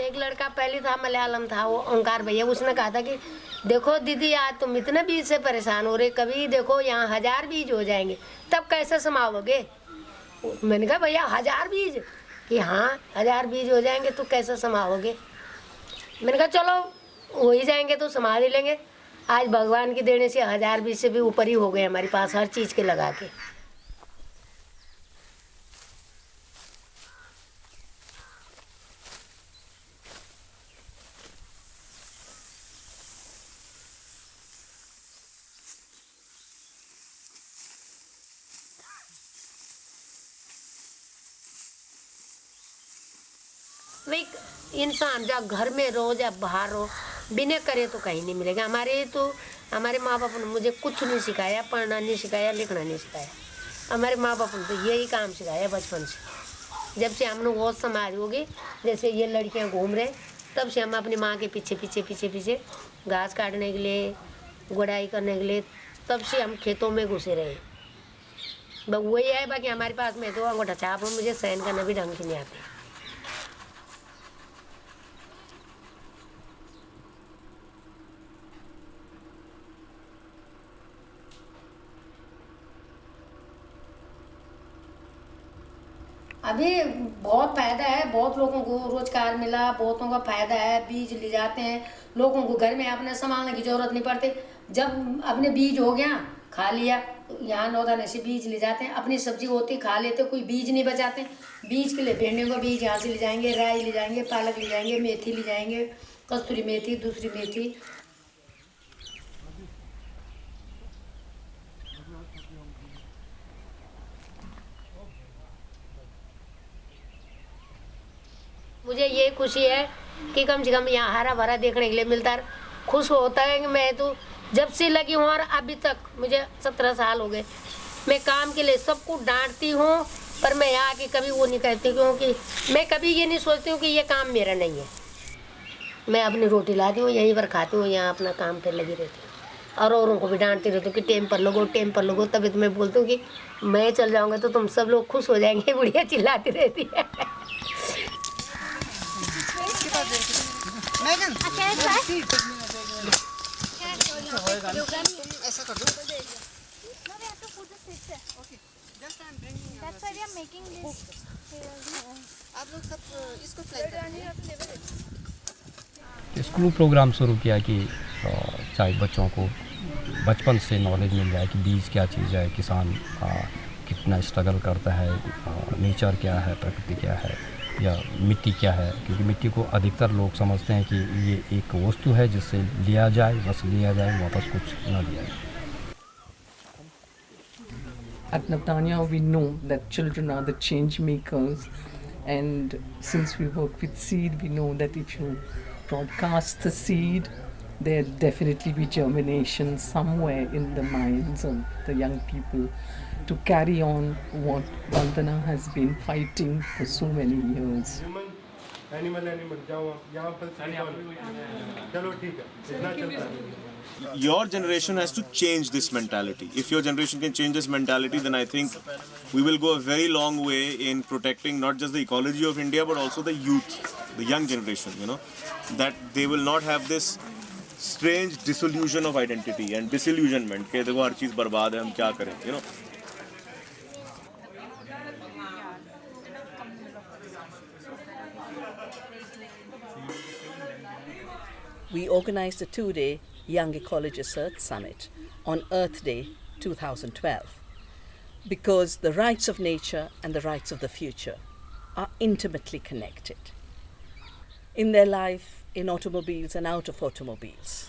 एक लड़का पहले था, मलयालम था, वो ओंकार भैया, उसने कहा था कि देखो दीदी आज तुम इतने बीज से परेशान हो रहे, कभी देखो यहाँ 1000 बीज हो जाएंगे तब कैसे संभालोगे। मैंने कहा भैया 1000 बीज, कि हाँ 1000 बीज हो जाएंगे तो कैसे संभालोगे। मैंने कहा चलो हो ही जाएंगे तो संभाल ही लेंगे। आज भगवान की देने से 1000 बीज से भी ऊपर ही हो गए हमारे पास हर चीज़ के लगा के। भाई इंसान जब घर में रहो या बाहर रहो, बिना करे तो कहीं नहीं मिलेगा। हमारे माँ बाप ने मुझे कुछ नहीं सिखाया, पढ़ना नहीं सिखाया, लिखना नहीं सिखाया। हमारे माँ बाप ने तो यही काम सिखाया बचपन से। जब से हमने वो समाज होगी, जैसे ये लड़कियाँ घूम रहे, तब से हम अपनी माँ के पीछे पीछे पीछे पीछे घास काटने के लिए, गुड़ाई करने के लिए, तब से हम खेतों में घुसे रहे। बस वही है, बाकी हमारे पास में तो अंगूठा छाप है, मुझे सहन करना भी ढंग से नहीं आते। अभी बहुत फायदा है, बहुत लोगों को रोजगार मिला, बहुतों का फायदा है। बीज ले जाते हैं, लोगों को घर में अपने संभालने की जरूरत नहीं पड़ती। जब अपने बीज हो गया खा लिया, यहाँ नौदाने से बीज ले जाते हैं, अपनी सब्जी होती खा लेते, कोई बीज नहीं बचाते। बीज के लिए भिंडियों का बीज यहाँ से ले जाएंगे, राई ले जाएंगे, पालक ले जाएंगे, मेथी ले जाएंगे, कस्तूरी मेथी, दूसरी मेथी। मुझे ये खुशी है कि कम से कम यहाँ हरा भरा देखने के लिए मिलता है। खुश होता है कि मैं तो जब से लगी हूँ और अभी तक मुझे 17 साल हो गए, मैं काम के लिए सबको डांटती हूँ, पर मैं यहाँ आके कभी वो नहीं कहती, क्योंकि मैं कभी ये नहीं सोचती हूँ कि ये काम मेरा नहीं है। मैं अपनी रोटी लाती हूँ, यहीं पर खाती हूँ, यहाँ अपना काम पर लगी रहती हूँ और औरों को भी डांटती रहती हूँ कि टेम पर लगो, टेम पर लगो। तभी तो मैं बोलती हूँ कि मैं चल जाऊँगा तो तुम सब लोग खुश हो जाएंगे। बुढ़िया चिल्लाती रहती है। ऐसा कर दो। आप लोग सब इसको स्कूल प्रोग्राम शुरू किया कि चाहे बच्चों को बचपन से नॉलेज मिल जाए कि बीज क्या चीज़ है, किसान कितना स्ट्रगल करता है, नेचर क्या है, प्रकृति क्या है, या मिट्टी क्या है। क्योंकि मिट्टी को अधिकतर लोग समझते हैं कि ये एक वस्तु है जिससे लिया जाए, बस लिया जाए, वापस कुछ न लिया जाए। At Navtanya, we know that children are the change makers, and since we work with seed, we know that if you broadcast the seed, there'll definitely be germination somewhere in the minds of the young people to carry on what Vandana has been fighting for so many years. Animal जाओ यहाँ पर चलो ठीक है, इतना चलता है। Your generation has to change this mentality. If your generation can change this mentality, then I think we will go a very long way in protecting not just the ecology of India but also the youth, the young generation, you know, that they will not have this strange disillusion of identity and disillusionment कि देखो हर चीज़ बर्बाद है, हम क्या करें, you know. We organized a 2-day Young Ecologists Earth Summit on Earth Day 2012 because the rights of nature and the rights of the future are intimately connected. In their life, in automobiles and out of automobiles,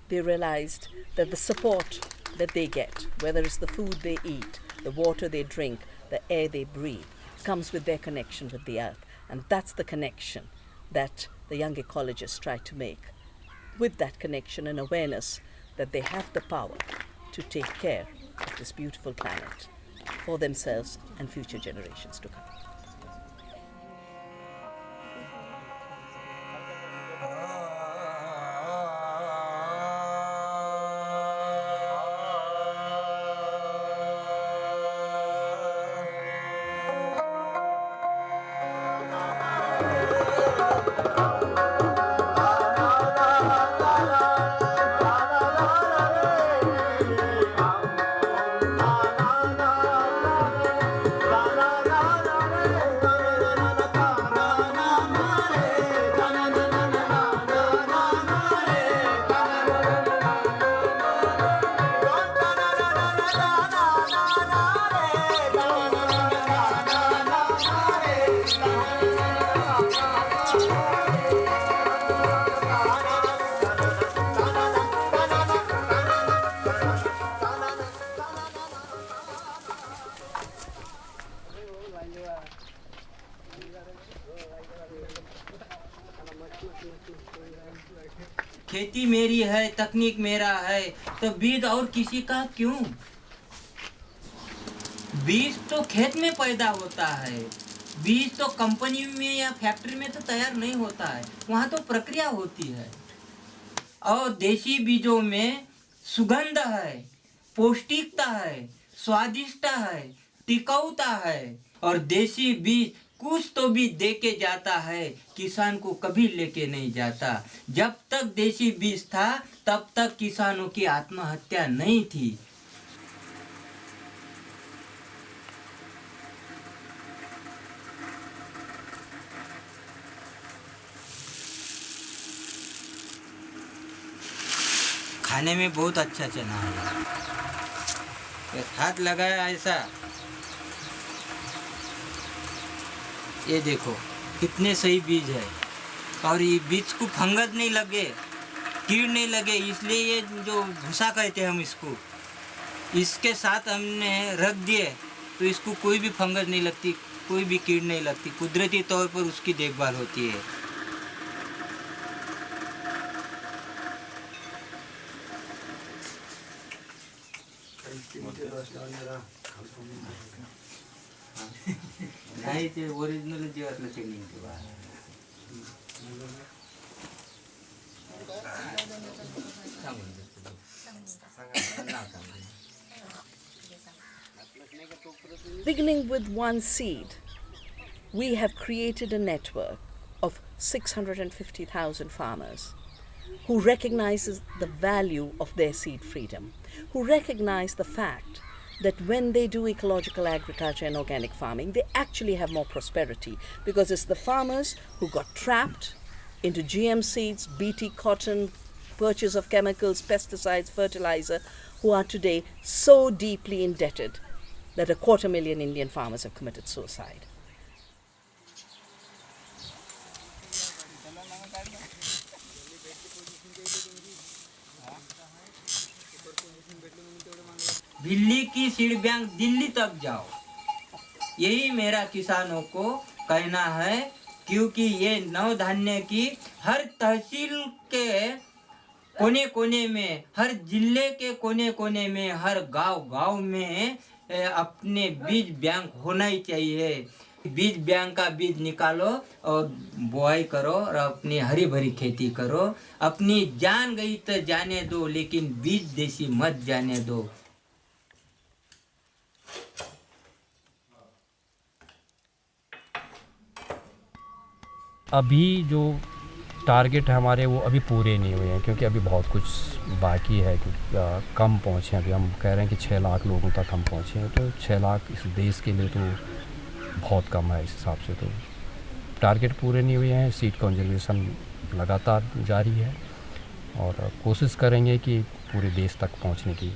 they realized that the support that they get, whether it's the food they eat, the water they drink, the air they breathe, comes with their connection with the earth. And that's the connection that the young ecologists try to make. With that connection and awareness that they have the power to take care of this beautiful planet for themselves and future generations to come. खेती मेरी है, तकनीक मेरा है, तो बीज और किसी का क्यों? बीज तो खेत में पैदा होता है, बीज तो कंपनी में या फैक्ट्री में तो तैयार नहीं होता है, वहाँ तो प्रक्रिया होती है। और देसी बीजों में सुगंध है, पौष्टिकता है, स्वादिष्ट है, टिकाऊता है। और देसी बीज कुछ तो भी दे के जाता है, किसान को कभी लेके नहीं जाता। जब तक देसी बीज था तब तक किसानों की आत्महत्या नहीं थी। खाने में बहुत अच्छा चना है, हाथ लगाया ऐसा, ये देखो कितने सही बीज है। और ये बीज को फंगस नहीं लगे, कीड़ नहीं लगे, इसलिए ये जो भूसा कहते हैं हम इसको, इसके साथ हमने रख दिए तो इसको कोई भी फंगस नहीं लगती, कोई भी कीड़ नहीं लगती, कुदरती तौर पर उसकी देखभाल होती है। नाही ते ओरिजिनल जीवातलं ते निघते बाहेर. Beginning with one seed, we have created a network of 650,000 farmers who recognizes the value of their seed freedom, who recognize the fact that when they do ecological agriculture and organic farming, they actually have more prosperity, because it's the farmers who got trapped into GM seeds, BT cotton, purchase of chemicals, pesticides, fertilizer, who are today so deeply indebted that 250,000 Indian farmers have committed suicide. Delhi की seed bank Delhi तक जाओ, यही मेरा किसानों को कहना है, क्योंकि ये नवधान्य की हर तहसील के कोने कोने में, हर जिले के कोने कोने में, हर गांव में अपने बीज बैंक होना ही चाहिए। बीज बैंक का बीज निकालो और बुआई करो और अपनी हरी भरी खेती करो। अपनी जान गई तो जाने दो, लेकिन बीज देसी मत जाने दो। अभी जो टारगेट है हमारे वो अभी पूरे नहीं हुए हैं, क्योंकि अभी बहुत कुछ बाकी है, क्योंकि कम पहुँचे हैं। अभी हम कह रहे हैं कि 6 लाख लोगों तक हम पहुँचे हैं, तो 6 लाख इस देश के लिए तो बहुत कम है। इस हिसाब से तो टारगेट पूरे नहीं हुए हैं। सीड कंजर्वेशन लगातार जारी है और कोशिश करेंगे कि पूरे देश तक पहुँचने की।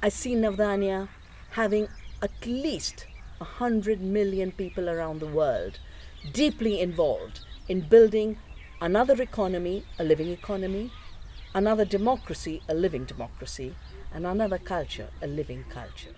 I see Navdanya having at least 100 million people around the world deeply involved in building another economy, a living economy, another democracy, a living democracy, and another culture, a living culture.